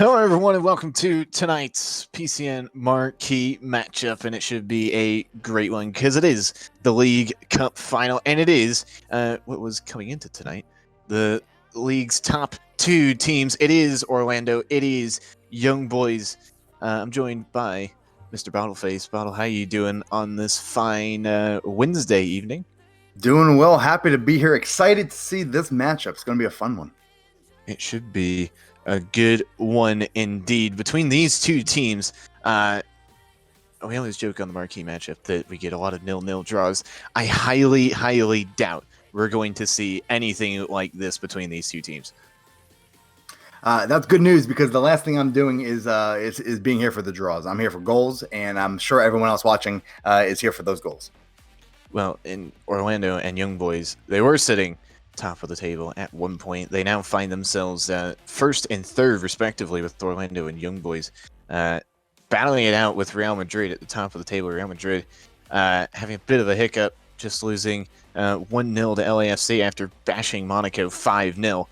Hello, everyone, and welcome to tonight's PCN Marquee Matchup, and it should be a great one because it is the League Cup Final, and it is what was coming into tonight, the league's top two teams. It is Orlando. It is Young Boys. I'm joined by Mr. Bottleface. Bottle, how you doing on this fine Wednesday evening? Doing well. Happy to be here. Excited to see this matchup. It's going to be a fun one. It should be a good one indeed. Between these two teams, we always joke on the marquee matchup that we get a lot of 0-0 draws. I highly doubt we're going to see anything like this between these two teams. That's good news because the last thing I'm doing is being here for the draws. I'm here for goals, and I'm sure everyone else watching is here for those goals. Well, in Orlando and Young Boys, they were sitting top of the table at one point. They now find themselves first and third, respectively, with Orlando and Young Boys battling it out with Real Madrid at the top of the table. Real Madrid having a bit of a hiccup, just losing 1-0 to LAFC after bashing Monaco 5-0.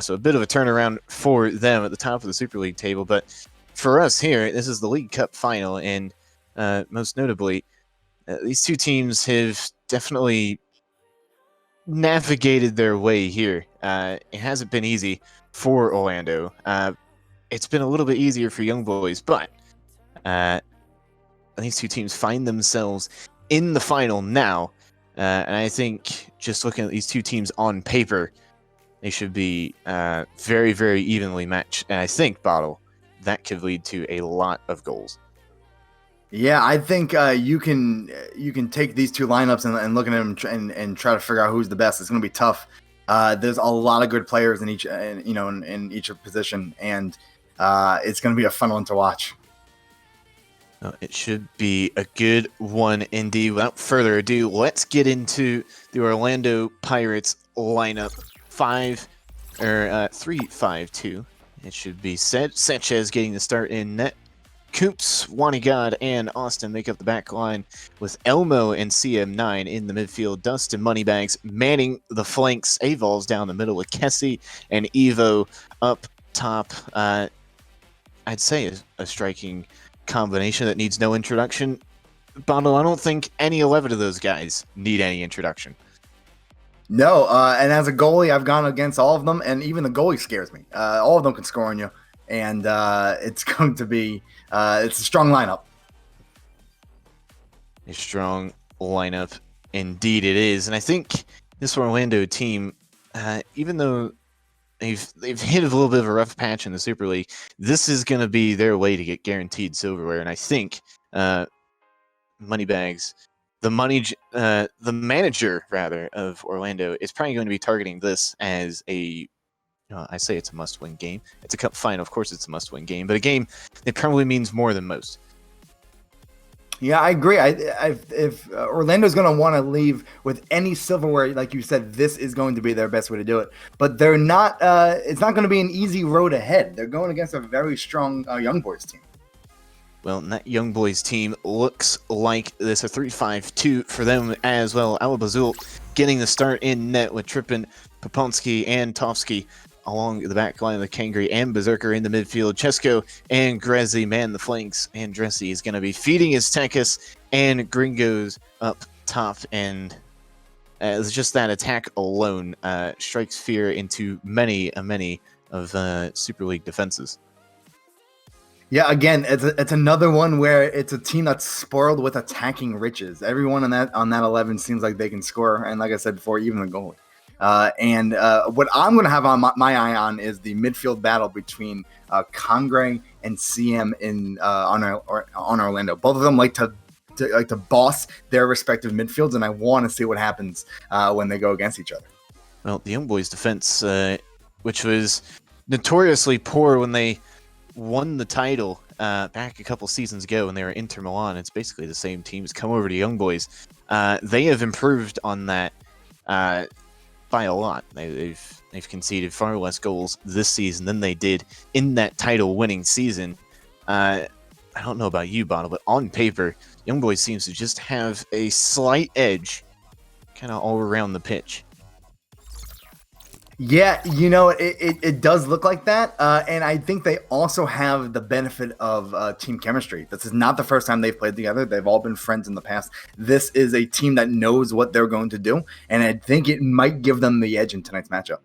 So a bit of a turnaround for them at the top of the Super League table. But for us here, this is the League Cup final, and most notably, these two teams have definitely navigated their way here. It hasn't been easy for Orlando. It's been a little bit easier for Young Boys, but these two teams find themselves in the final now. And I think just looking at these two teams on paper, they should be very evenly matched. And I think, Bottle, that could lead to a lot of goals. Yeah, I think you can take these two lineups and look at them and try to figure out who's the best. It's going to be tough. There's a lot of good players in each in each position, and it's going to be a fun one to watch. It should be a good one indeed. Without further ado, let's get into the Orlando Pirates lineup. 3-5-2. It should be said. Sanchez getting the start in net. Coops, Wanigod, and Austin make up the back line with Elmo and CM9 in the midfield. Dust and Moneybags manning the flanks. Avol's down the middle with Kessie and Evo up top. I'd say a striking combination that needs no introduction. Bottle, I don't think any 11 of those guys need any introduction. No, and as a goalie, I've gone against all of them, and even the goalie scares me. All of them can score on you, and it's going to be it's a strong lineup. A strong lineup, indeed it is. And I think this Orlando team, even though they've hit a little bit of a rough patch in the Super League, this is going to be their way to get guaranteed silverware. And I think Moneybags, the manager rather of Orlando, is probably going to be targeting this as a. I say it's a must-win game. It's a cup final, of course. It's a must-win game, but a game that probably means more than most. Yeah, I agree. If Orlando's going to want to leave with any silverware, like you said, this is going to be their best way to do it. But they're not. It's not going to be an easy road ahead. They're going against a very strong Young Boys team. Well, that Young Boys team looks like this, a 3-5-2 for them as well. Alabazul getting the start in net with Trippin, Poponsky, and Tovsky along the back line of the Kangri and Berserker in the midfield. Chesko and Grezzi man the flanks, and Dressi is going to be feeding his Tekis and Gringos up top. And just that attack alone strikes fear into many of Super League defenses. Yeah, again, it's another one where it's a team that's spoiled with attacking riches. Everyone on that 11 seems like they can score, and like I said before, even the goalie. And what I'm going to have on my eye on is the midfield battle between Congre and CM on Orlando. Both of them like to boss their respective midfields, and I want to see what happens when they go against each other. Well, the Young Boys defense, which was notoriously poor when they won the title back a couple seasons ago when they were Inter Milan. It's basically the same teams come over to Young Boys. They have improved on that by a lot. They've conceded far less goals this season than they did in that title-winning season. I don't know about you, Bottle, but on paper, Young Boys seems to just have a slight edge kind of all around the pitch. Yeah, it does look like that. And I think they also have the benefit of team chemistry. This is not the first time they've played together. They've all been friends in the past. This is a team that knows what they're going to do. And I think it might give them the edge in tonight's matchup.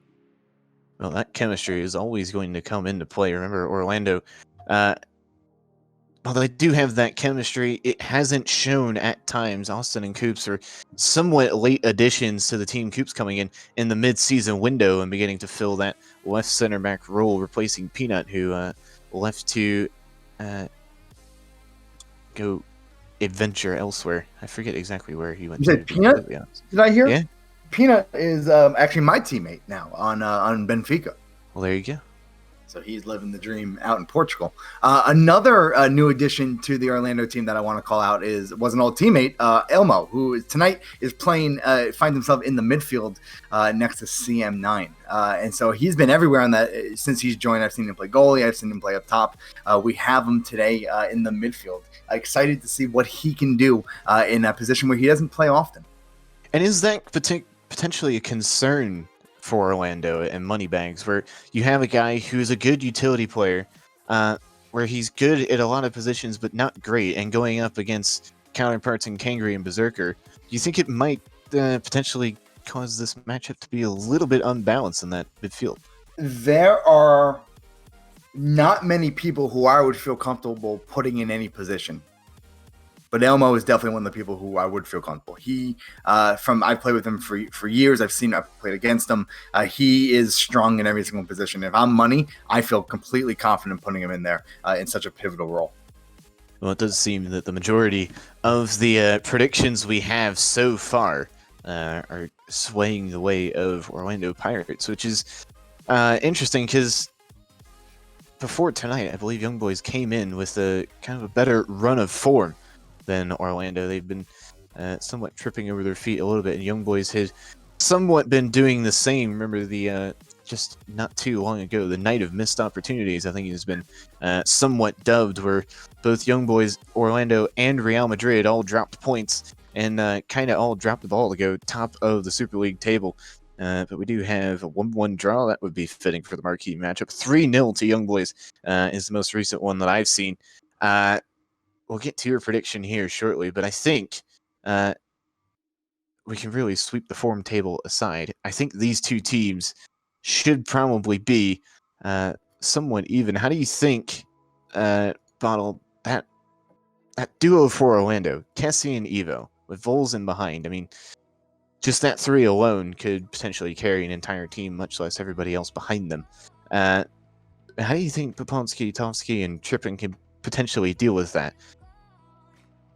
Well, that chemistry is always going to come into play. Remember, Orlando, although they do have that chemistry, it hasn't shown at times. Austin and Coops are somewhat late additions to the team. Coops coming in the mid-season window and beginning to fill that left center back role, replacing Peanut, who left to go adventure elsewhere. I forget exactly where he went. You said Peanut? Did I hear? Yeah. Peanut is actually my teammate now on Benfica. Well, there you go. So he's living the dream out in Portugal. Another new addition to the Orlando team that I want to call out was an old teammate, Elmo, who tonight is playing, finds himself in the midfield next to CM9. And so he's been everywhere on that since he's joined. I've seen him play goalie. I've seen him play up top. We have him today in the midfield. Excited to see what he can do in a position where he doesn't play often. And is that potentially a concern for Orlando and Moneybags, where you have a guy who's a good utility player, where he's good at a lot of positions but not great, and going up against counterparts in Kangri and Berserker, do you think it might potentially cause this matchup to be a little bit unbalanced in that midfield? There are not many people who I would feel comfortable putting in any position. But Elmo is definitely one of the people who I would feel comfortable. I've played with him for years. I've played against him. He is strong in every single position. If I'm money, I feel completely confident putting him in there in such a pivotal role. Well, it does seem that the majority of the predictions we have so far are swaying the way of Orlando Pirates, which is interesting because before tonight, I believe Young Boys came in with a kind of a better run of form than Orlando. They've been somewhat tripping over their feet a little bit, and Young Boys had somewhat been doing the same. Remember the just not too long ago, the night of missed opportunities, I think it has been somewhat dubbed, where both Young Boys, Orlando, and Real Madrid all dropped points and kind of all dropped the ball to go top of the Super League table. But we do have a 1-1 draw. That would be fitting for the marquee matchup. 3-0 to Young Boys is the most recent one that I've seen. We'll get to your prediction here shortly, but I think we can really sweep the form table aside. I think these two teams should probably be somewhat even. How do you think, Bottle, that duo for Orlando, Kessie and Evo, with Vols in behind? I mean, just that three alone could potentially carry an entire team, much less everybody else behind them. How do you think Poponsky, Tovsky, and Trippin can potentially deal with that?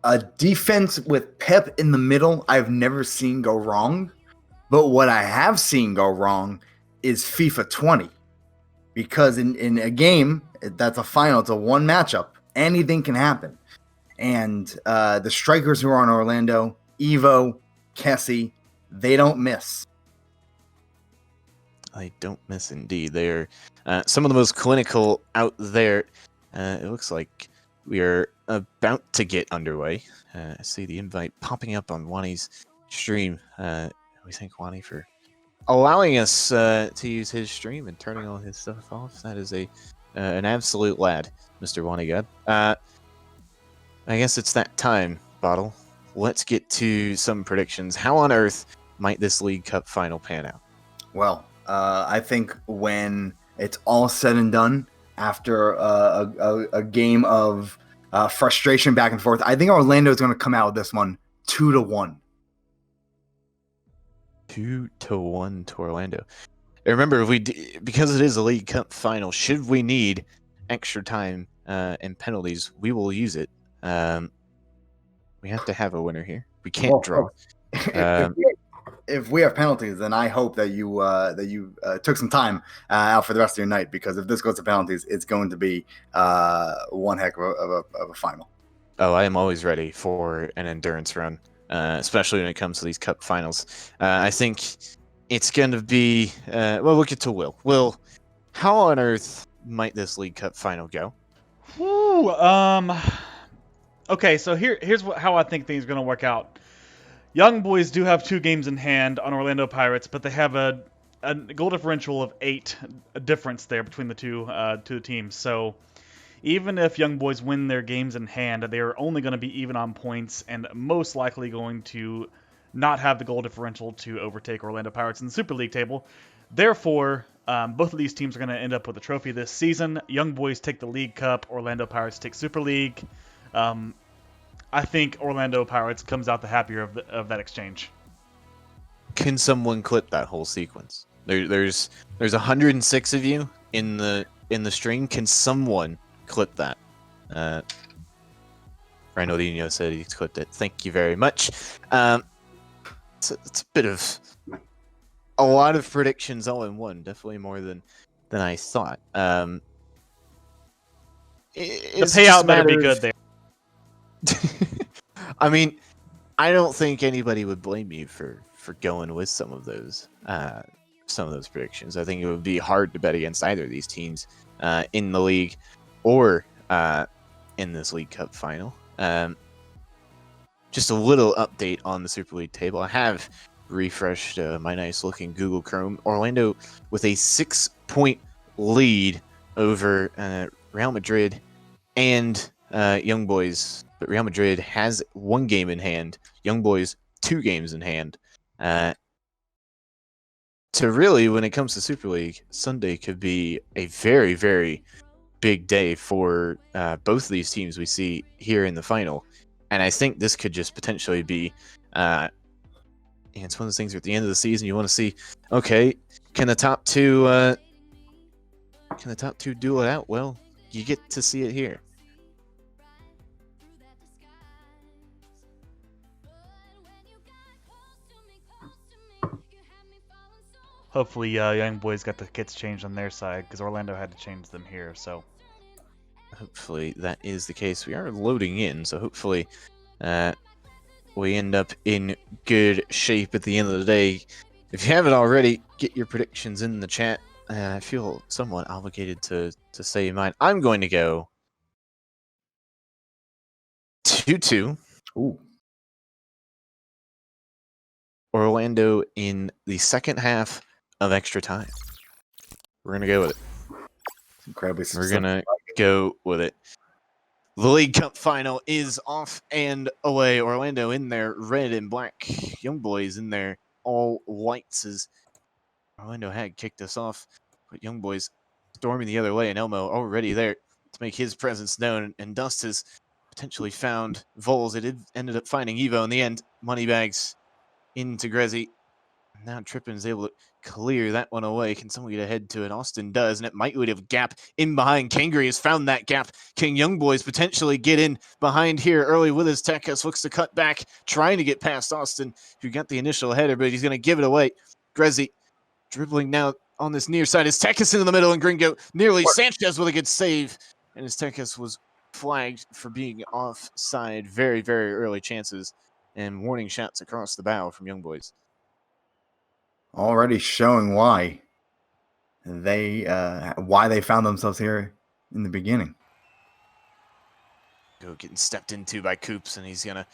A defense with Pep in the middle, I've never seen go wrong. But what I have seen go wrong is FIFA 20. Because in a game, that's a final, it's a one matchup. Anything can happen. And the strikers who are on Orlando, Evo, Kessie, they don't miss. They don't miss indeed. They're some of the most clinical out there. It looks like we are about to get underway. I see the invite popping up on Wani's stream. We thank Wani for allowing us to use his stream and turning all his stuff off. That is an absolute lad, Mr. Wani God. I guess it's that time, Bottle. Let's get to some predictions. How on earth might this League Cup final pan out? Well, I think when it's all said and done, after a game of frustration back and forth, I think Orlando is going to come out with this one 2-1. 2-1 to Orlando. Remember, because it is a League Cup final, should we need extra time and penalties, we will use it. We have to have a winner here. We can't draw. If we have penalties, then I hope that you took some time out for the rest of your night, because if this goes to penalties, it's going to be one heck of a final. Oh, I am always ready for an endurance run, especially when it comes to these cup finals. I think it's going to be... we'll get to Will. Will, how on earth might this League Cup final go? Ooh, okay, so here's how I think things are going to work out. Young Boys do have 2 games in hand on Orlando Pirates, but they have a a goal differential of 8 difference there between the two teams. So even if Young Boys win their games in hand, they are only going to be even on points and most likely going to not have the goal differential to overtake Orlando Pirates in the Super League table. Therefore, both of these teams are going to end up with a trophy this season. Young Boys take the League Cup, Orlando Pirates take Super League. I think Orlando Pirates comes out the happier of that exchange. Can someone clip that whole sequence? There's 106 of you in the stream. Can someone clip that? Ronaldinho said he's clipped it. Thank you very much. It's a bit of a lot of predictions all in one. Definitely more than I thought. The It's payout just a better be matter good of- there. I mean, I don't think anybody would blame you for going with some of those predictions. I think it would be hard to bet against either of these teams in the league or in this League Cup final. Just a little update on the Super League table. I have refreshed my nice looking Google Chrome. Orlando with a 6-point lead over Real Madrid and Young Boys, but Real Madrid has 1 game in hand. Young Boys 2 games in hand. To really, when it comes to Super League, Sunday could be a very, very big day for both of these teams we see here in the final. And I think this could just potentially be, it's one of those things where at the end of the season you want to see, okay, can the top two duel it out? Well, you get to see it here. Hopefully, Young Boys got the kits changed on their side because Orlando had to change them here. So Hopefully that is the case. We are loading in, so hopefully we end up in good shape at the end of the day. If you haven't already, get your predictions in the chat. I feel somewhat obligated to say mine. I'm going to go 2-2. Ooh. Orlando in the second half of extra time. We're going to go with it. Incredibly We're going to go with it. The League Cup final is off and away. Orlando in their red and black. Young Boys in their all whites as Orlando had kicked us off. But Young Boys storming the other way, and Elmo already there to make his presence known. And Dust has potentially found Vols. It ended up finding Evo in the end. Moneybags into Grezzy. Now Trippin is able to clear that one away. Can someone get ahead to it? Austin does, and it might lead a gap in behind. Kangry has found that gap. King Young Boys potentially get in behind here early with his Tekkas. Looks to cut back, trying to get past Austin, who got the initial header, but he's going to give it away. Grezzy dribbling now on this near side. His Tekkas in the middle, and Gringo nearly Sanchez with a good save. And his Tekkas was flagged for being offside. Very, very early chances and warning shots across the bow from Young Boys. Already showing why they found themselves here in the beginning. Getting stepped into by Coops, and he's gonna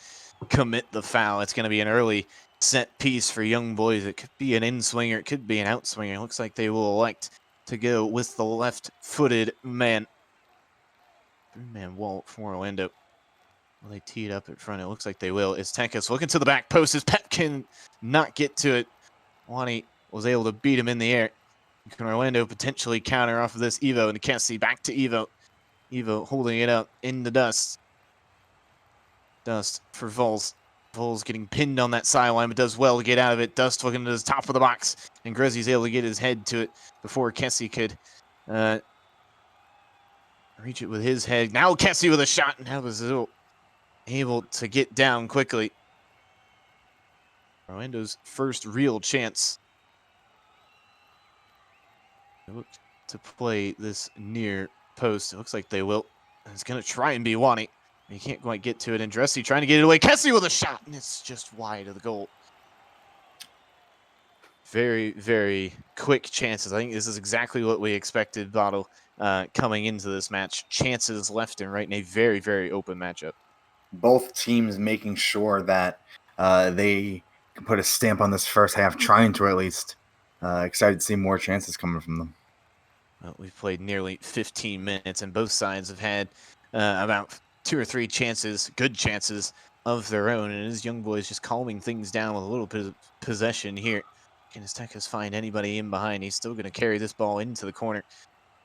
commit the foul. It's gonna be an early set piece for Young Boys. It could be an in-swinger, it could be an out-swinger. It looks like they will elect to go with the left-footed man. Man wall for Orlando. Will they tee it up in front? It looks like they will. It's Tekkas looking to the back post. As Pep can not get to it. Wani was able to beat him in the air. Can Orlando potentially counter off of this? Evo and Cassie back to Evo. Evo holding it up in the Dust. Dust for Vols. Vols getting pinned on that sideline, but does well to get out of it. Dust looking to the top of the box, and Grezzy's able to get his head to it before Cassie could reach it with his head. Now Cassie with a shot, and that was able to get down quickly. Orlando's first real chance. They look to play this near post. It looks like they will. It's going to try and be Wani. He can't quite get to it. And Dressy trying to get it away. Kessie with a shot, and it's just wide of the goal. Very, very quick chances. I think this is exactly what we expected, Bottle, coming into this match. Chances left and right in a very, very open matchup. Both teams making sure that they can put a stamp on this first half, trying to at least excited to see more chances coming from them. Well, we've played nearly 15 minutes, and both sides have had about 2 or 3 chances, good chances of their own. And his young boys just calming things down with a little bit of possession here. Can Aztecas find anybody in behind? He's still going to carry this ball into the corner.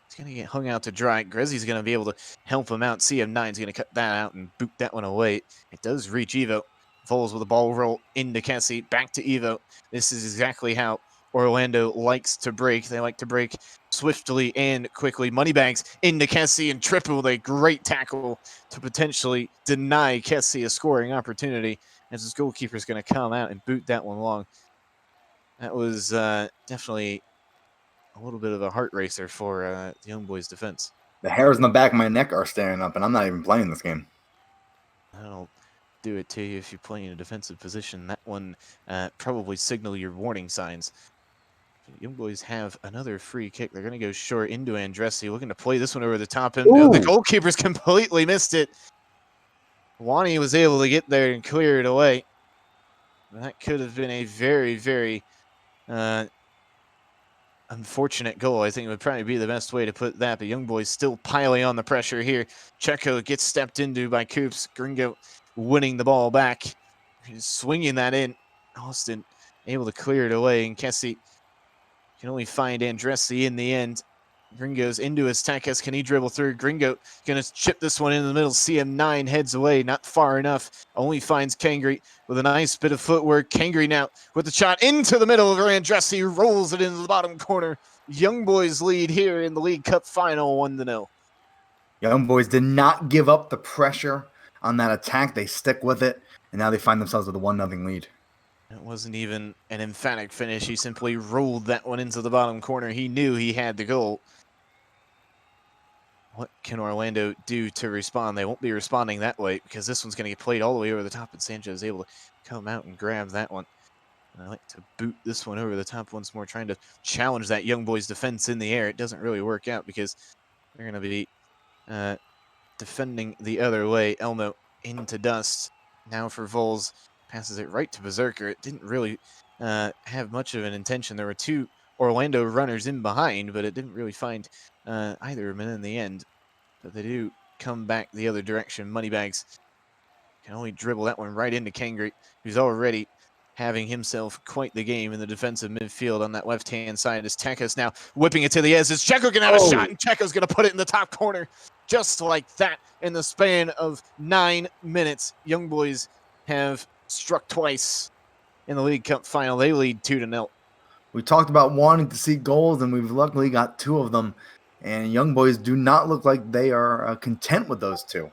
He's going to get hung out to dry. Grezzy's going to be able to help him out. CM9's going to cut that out and boot that one away. It does reach Evo. Foles with a ball roll into Kessie. Back to Evo. This is exactly how Orlando likes to break. They like to break swiftly and quickly. Moneybags into Kessie and Triple with a great tackle to potentially deny Kessie a scoring opportunity as his goalkeeper is going to come out and boot that one long. That was definitely a little bit of a heart racer for the Young Boys defense. The hairs on the back of my neck are standing up, and I'm not even playing this game. That'll do it to you if you play in a defensive position. That one probably signal your warning signs. Young Boys have another free kick. They're going to go short into Andressi, looking to play this one over the top. And the goalkeeper's completely missed it. Wani was able to get there and clear it away. That could have been a very, very unfortunate goal. I think it would probably be the best way to put that. But Young Boys still piling on the pressure here. Checo gets stepped into by Coops. Gringo winning the ball back. He's swinging that in. Austin able to clear it away. And Kessie can only find Andressi in the end. Gringo's into his Takas. Can he dribble through? Gringo going to chip this one in the middle. CM9 heads away. Not far enough. Only finds Kangri with a nice bit of footwork. Kangri now with the shot into the middle of Andressi. Rolls it into the bottom corner. Young Boys lead here in the League Cup final 1-0. Young Boys did not give up the pressure on that attack. They stick with it, and now they find themselves with a 1-0 lead. It wasn't even an emphatic finish. He simply rolled that one into the bottom corner. He knew he had the goal. What can Orlando do to respond? They won't be responding that way because this one's going to get played all the way over the top, and Sancho is able to come out and grab that one. And I like to boot this one over the top once more, trying to challenge that Young Boys defense in the air. It doesn't really work out because they're going to be defending the other way. Elmo into Dust. Now for Vols. Passes it right to Berserker. It didn't really have much of an intention. There were 2 Orlando runners in behind, but it didn't really find either of them in the end. But they do come back the other direction. Moneybags can only dribble that one right into Kangri, who's already having himself quite the game in the defensive midfield on that left-hand side. As Tekas now whipping it to the edge. As Checo can have a shot, and Checo's going to put it in the top corner. Just like that, in the span of 9 minutes, Young Boys have struck twice in the League Cup final. They lead 2-0. We talked about wanting to see goals, and we've luckily got 2 of them. And Young Boys do not look like they are content with those 2.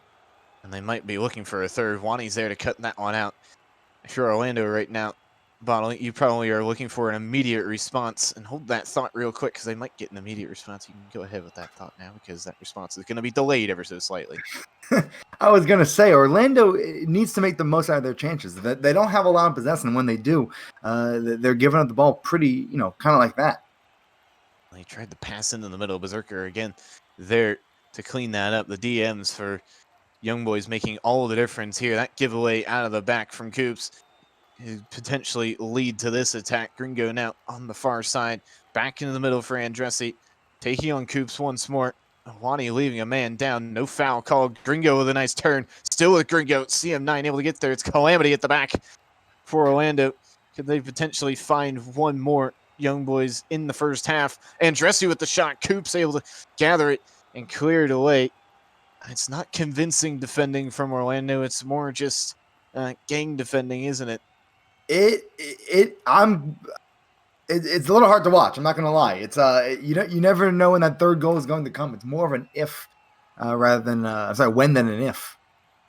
And they might be looking for a third. Wani's there to cut that one out. If you're Orlando right now, Bottle, you probably are looking for an immediate response. And hold that thought real quick, because they might get an immediate response. You can go ahead with that thought now, because that response is going to be delayed ever so slightly. I was going to say, Orlando needs to make the most out of their chances. They don't have a lot of possession. When they do, they're giving up the ball pretty, kind of like that. He tried to pass into the middle. Berserker again there to clean that up. The DMs for Young Boys making all the difference here. That giveaway out of the back from Coops could potentially lead to this attack. Gringo now on the far side. Back into the middle for Andressi. Taking on Coops once more. Wani leaving a man down. No foul called. Gringo with a nice turn. Still with Gringo. CM9 able to get there. It's Calamity at the back for Orlando. Could they potentially find one more Young Boys in the first half? Andressi with the shot. Coops able to gather it and clear it away. It's not convincing defending from Orlando. It's more just gang defending, isn't it? It's a little hard to watch. I'm not gonna lie. It's you never know when that third goal is going to come. It's more of an if rather than when than an if.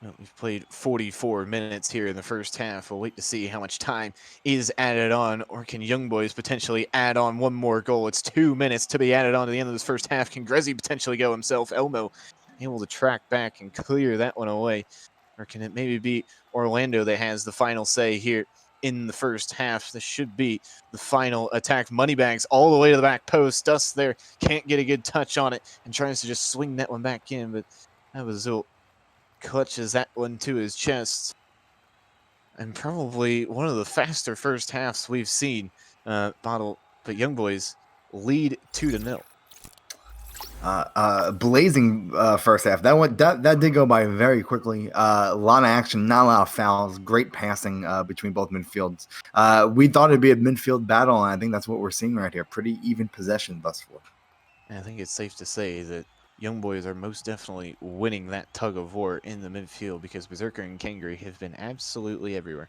Well, we've played 44 minutes here in the first half. We'll wait to see how much time is added on, or can Young Boys potentially add on one more goal? It's 2 minutes to be added on to the end of this first half. Can Grezzy potentially go himself? Elmo able to track back and clear that one away, or can it maybe be Orlando that has the final say here in the first half? This should be the final attack. Moneybags all the way to the back post. Dust there can't get a good touch on it and tries to just swing that one back in, but that was Zult clutches that one to his chest. And probably one of the faster first halves we've seen. Bottle, but Young Boys lead 2-0. Blazing first half. That did go by very quickly. A lot of action, not a lot of fouls. Great passing between both midfields. We thought it'd be a midfield battle, and I think that's what we're seeing right here. Pretty even possession thus far. And I think it's safe to say that Young Boys are most definitely winning that tug of war in the midfield because Berserker and Kangri have been absolutely everywhere.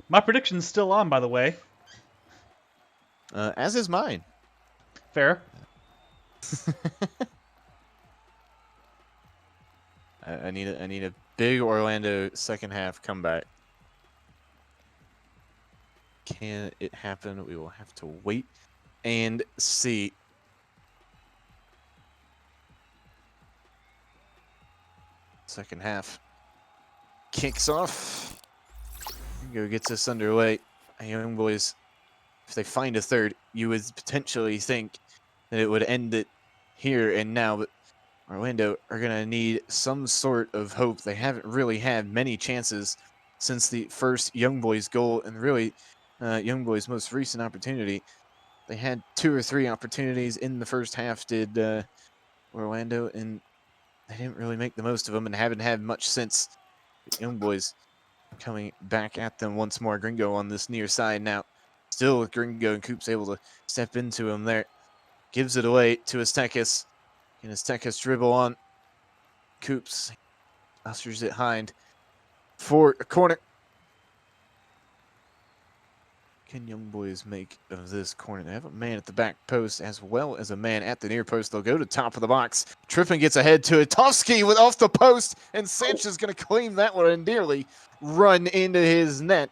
My prediction's still on, by the way. As is mine. Fair. I need a big Orlando second half comeback. Can it happen? We will have to wait and see. Second half kicks off. Ringo gets us underway. Young Boys, if they find a third, you would potentially think that it would end it here and now, but Orlando are going to need some sort of hope. They haven't really had many chances since the first Young Boys goal, and really Young Boys' most recent opportunity. They had 2 or 3 opportunities in the first half, did Orlando, and they didn't really make the most of them and haven't had much since. Young Boys coming back at them once more. Gringo on this near side now. Still with Gringo, and Coop's able to step into him there. Gives it away to Aztekis. Can Aztekis dribble on? Coops ushers it behind for a corner. Can Young Boys make of this corner? They have a man at the back post as well as a man at the near post. They'll go to top of the box. Trippin gets ahead to Itovsky with off the post, and Sanchez going to claim that one and nearly run into his net.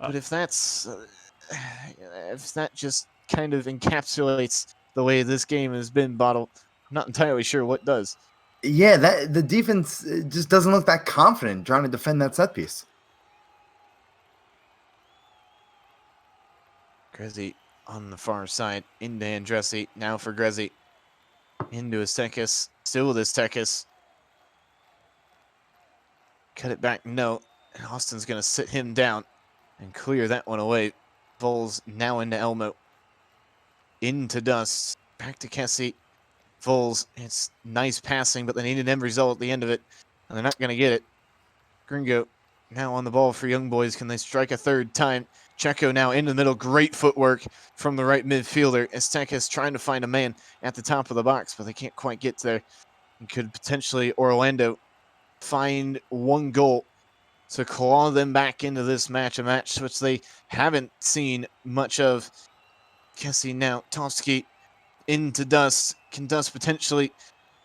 But if that's if that just kind of encapsulates the way this game has been bottled, I'm not entirely sure what does. Yeah, that the defense just doesn't look that confident trying to defend that set piece. Grezzi on the far side into Andressi. Now for Grezzi. Into Aztekis. Still with Aztekis. Cut it back. No. And Austin's going to sit him down and clear that one away. Vols now into Elmo. Into Dust. Back to Kessie. Vols. It's nice passing, but they need an end result at the end of it. And they're not going to get it. Gringo now on the ball for Young Boys. Can they strike a third time? Checo now in the middle. Great footwork from the right midfielder. Aztekis trying to find a man at the top of the box, but they can't quite get there. And could potentially Orlando find one goal to claw them back into this match, a match which they haven't seen much of. Kessie now. Tovsky into Dust. Can Dust potentially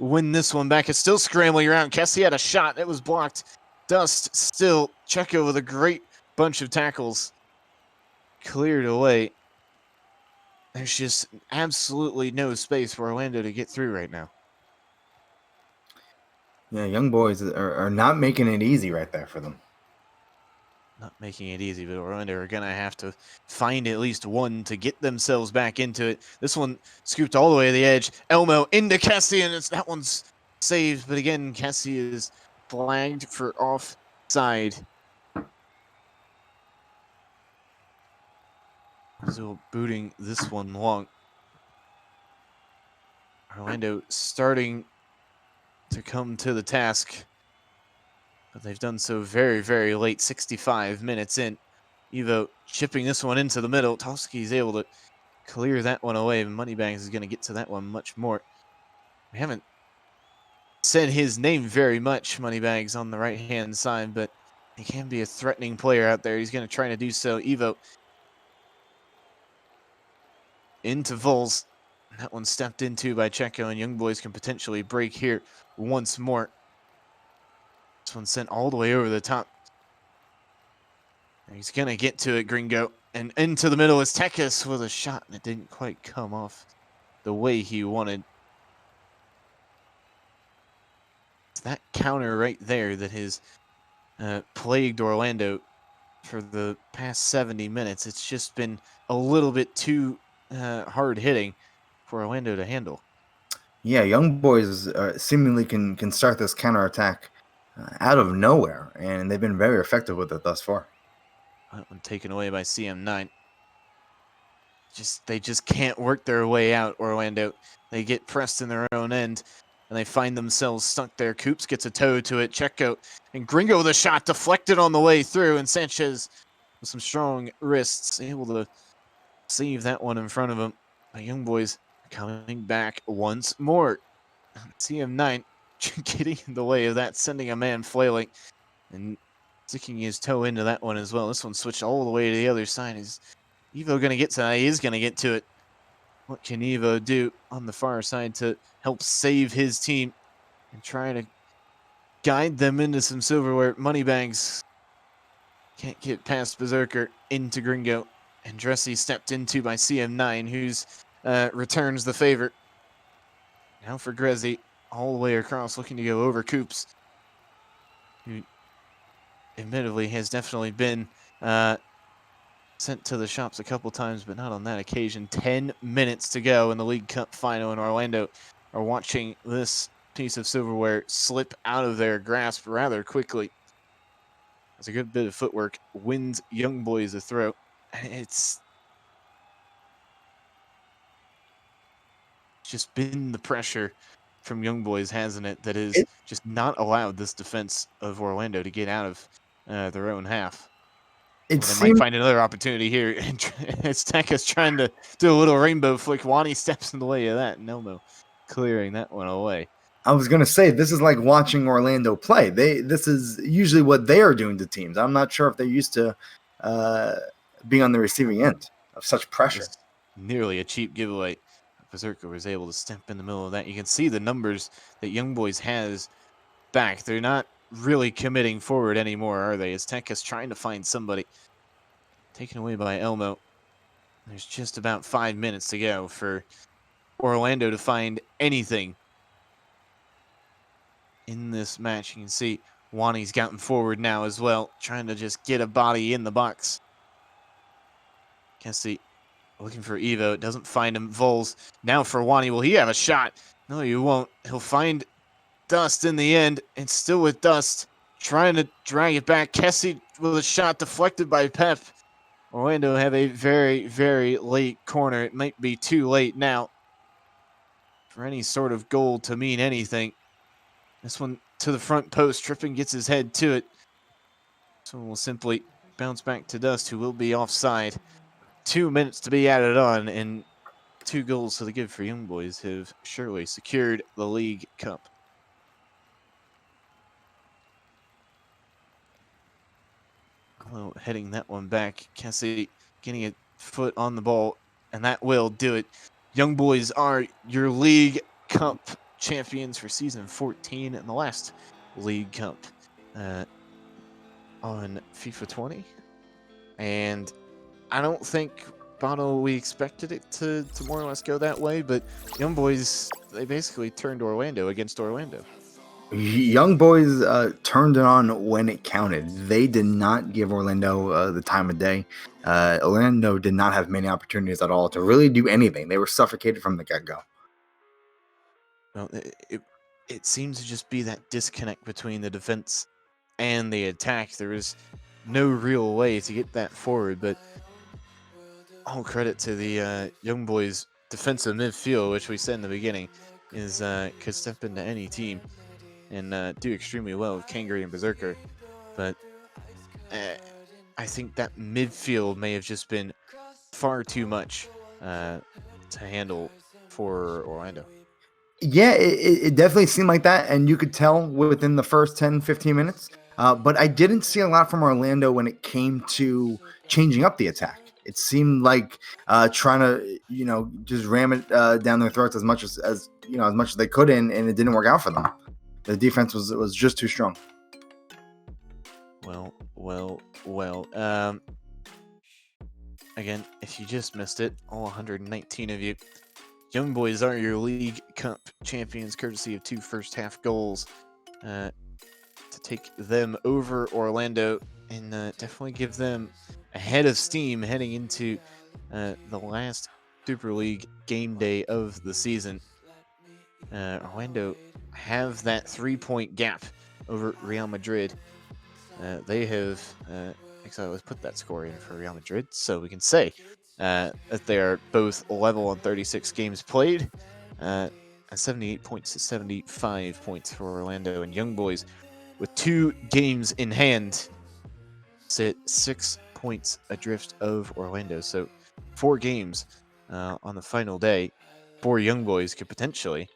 win this one back? It's still scrambling around. Kessie had a shot. It was blocked. Dust still. Checo with a great bunch of tackles. Cleared away. There's just absolutely no space for Orlando to get through right now. Yeah, Young Boys are not making it easy right there for them. Not making it easy, but Orlando are going to have to find at least one to get themselves back into it. This one scooped all the way to the edge. Elmo into Kessie, and that one's saved. But again, Kessie is flagged for offside. Brazil booting this one long. Orlando starting to come to the task, but they've done so very, very late, 65 minutes in. Evo chipping this one into the middle. Tovsky's able to clear that one away. Moneybags is going to get to that one much more. We haven't said his name very much, Moneybags, on the right-hand side, but he can be a threatening player out there. He's going to try to do so. Evo into Vols. That one stepped into by Checo, and Young Boys can potentially break here once more. This one sent all the way over the top. And he's going to get to it, Gringo. And into the middle is Tekis with a shot, and it didn't quite come off the way he wanted. It's that counter right there that has plagued Orlando for the past 70 minutes. It's just been a little bit too hard hitting for Orlando to handle. Yeah, Young Boys seemingly can start this counterattack out of nowhere, and they've been very effective with it thus far. That one taken away by CM9. They just can't work their way out, Orlando. They get pressed in their own end, and they find themselves stuck there. Coops gets a toe to it. Checo and Gringo with a shot deflected on the way through, and Sanchez with some strong wrists able to save that one in front of him. The Young Boys coming back once more. CM9 getting in the way of that, sending a man flailing and sticking his toe into that one as well. This one switched all the way to the other side. Is Evo going to get to that? He is going to get to it. What can Evo do on the far side to help save his team and try to guide them into some silverware money bags? Can't get past Berserker into Gringo. And Dressy stepped into by CM9, who's returns the favor. Now for Grezzy, all the way across, looking to go over Coops, who admittedly has definitely been sent to the shops a couple times, but not on that occasion. 10 minutes to go in the League Cup final, and Orlando are watching this piece of silverware slip out of their grasp rather quickly. It's a good bit of footwork. Wins Young Boys a throw. It's just been the pressure from Young Boys, hasn't it, that has just not allowed this defense of Orlando to get out of their own half. They might find another opportunity here. As Teka's trying to do a little rainbow flick, Wani steps in the way of that. Nelmo clearing that one away. I was going to say, this is like watching Orlando play. This is usually what they are doing to teams. I'm not sure if they're used to being on the receiving end of such pressure. It's nearly a cheap giveaway. Berserker was able to step in the middle of that. You can see the numbers that Young Boys has back. They're not really committing forward anymore, are they? As Teka's trying to find somebody. Taken away by Elmo. There's just about 5 minutes to go for Orlando to find anything in this match. You can see Wani's gotten forward now as well, trying to just get a body in the box. Kessie looking for Evo. It doesn't find him. Vols now for Wani. Will he have a shot? No, he won't. He'll find Dust in the end, and still with Dust trying to drag it back. Kessie with a shot deflected by Pep. Orlando have a very, very late corner. It might be too late now for any sort of goal to mean anything. This one to the front post. Trippin gets his head to it. This one will simply bounce back to Dust, who will be offside. 2 minutes to be added on, and 2 goals to the give for Young Boys have surely secured the League Cup. Well, heading that one back. Kessie getting a foot on the ball, and that will do it. Young Boys are your League Cup champions for season 14 and the last League Cup on FIFA 20. And I don't think, Bono, we expected it to more or less go that way, but Young Boys, they basically turned Orlando against Orlando. Young Boys turned it on when it counted. They did not give Orlando the time of day. Orlando did not have many opportunities at all to really do anything. They were suffocated from the get-go. Well, it seems to just be that disconnect between the defense and the attack. There was no real way to get that forward, but all credit to the Young Boys defensive midfield, which we said in the beginning is could step into any team and do extremely well with Kangri and Berserker. But I think that midfield may have just been far too much to handle for Orlando. Yeah, it definitely seemed like that, and you could tell within the first 10, 15 minutes. But I didn't see a lot from Orlando when it came to changing up the attack. It seemed like trying to, just ram it down their throats as much as they could, and it didn't work out for them. The defense was just too strong. Well. Again, if you just missed it, all 119 of you, Young Boys are your League Cup champions, courtesy of 2 first-half goals to take them over Orlando and definitely give them a head of steam heading into the last Super League game day of the season. Orlando have that 3-point gap over Real Madrid. They have, actually, let's put that score in for Real Madrid so we can say that they are both level on 36 games played, and 78 points to 75 points for Orlando. And Young Boys, with 2 games in hand, sit 6 points adrift of Orlando. So 4 games on the final day for Young Boys could potentially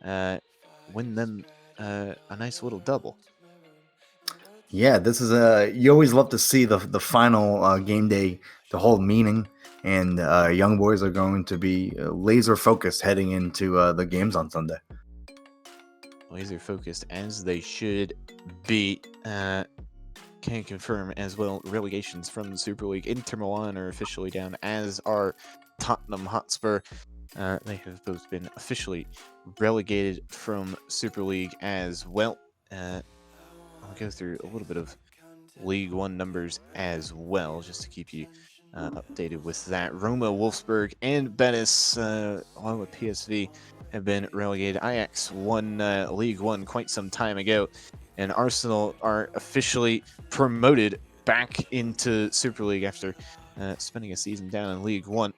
win them a nice little double. Yeah, this is you always love to see the final game day, the whole meaning, and Young Boys are going to be laser focused heading into the games on Sunday. Laser focused as they should be. Can confirm as well relegations from the Super League. Inter Milan are officially down, as are Tottenham Hotspur. They have both been officially relegated from Super League as well. I'll go through a little bit of League One numbers as well, just to keep you updated with that. Roma, Wolfsburg, and Betis, along with PSV, have been relegated. Ajax won League One quite some time ago, and Arsenal are officially promoted back into Super League after spending a season down in League One.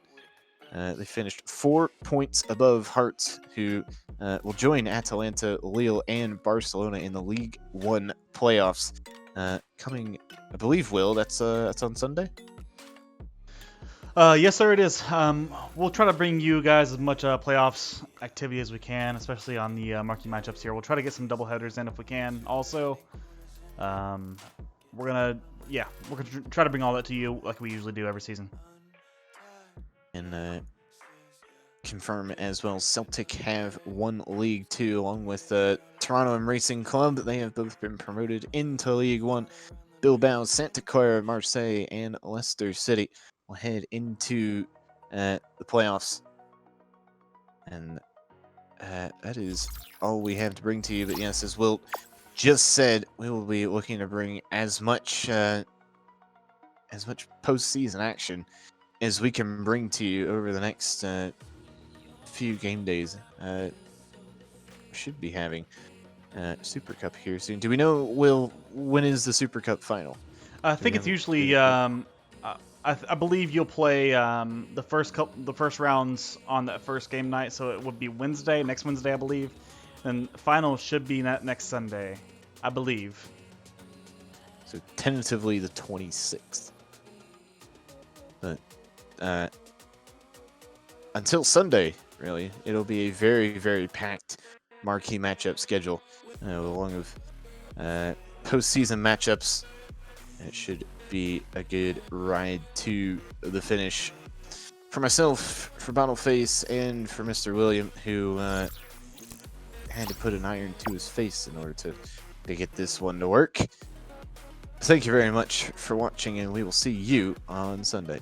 They finished 4 points above Hearts, who will join Atalanta, Lille, and Barcelona in the League One playoffs. Coming, I believe, Will, that's on Sunday? Yes, sir, it is. We'll try to bring you guys as much playoffs activity as we can, especially on the marquee matchups here. We'll try to get some double headers in if we can. Also, we're gonna try to bring all that to you like we usually do every season. And confirm as well, Celtic have won League Two along with Toronto and Racing Club. They have both been promoted into League One. Bilbao, Santa Clara, Marseille, and Leicester City will head into the playoffs. And that is all we have to bring to you. But yes, as Will just said, we will be looking to bring as much postseason action as we can bring to you over the next few game days. Should be having Super Cup here soon. Do we know, Will, when is the Super Cup final? I think it's usually. I believe you'll play the first rounds on that first game night, so it would be next Wednesday, I believe. And final should be next Sunday, I believe. So tentatively the 26th. But until Sunday, really, it'll be a very, very packed marquee matchup schedule, along with postseason matchups. It should be a good ride to the finish. For myself, for Bottleface, and for Mr. William, who had to put an iron to his face in order to get this one to work. Thank you very much for watching, and we will see you on Sunday.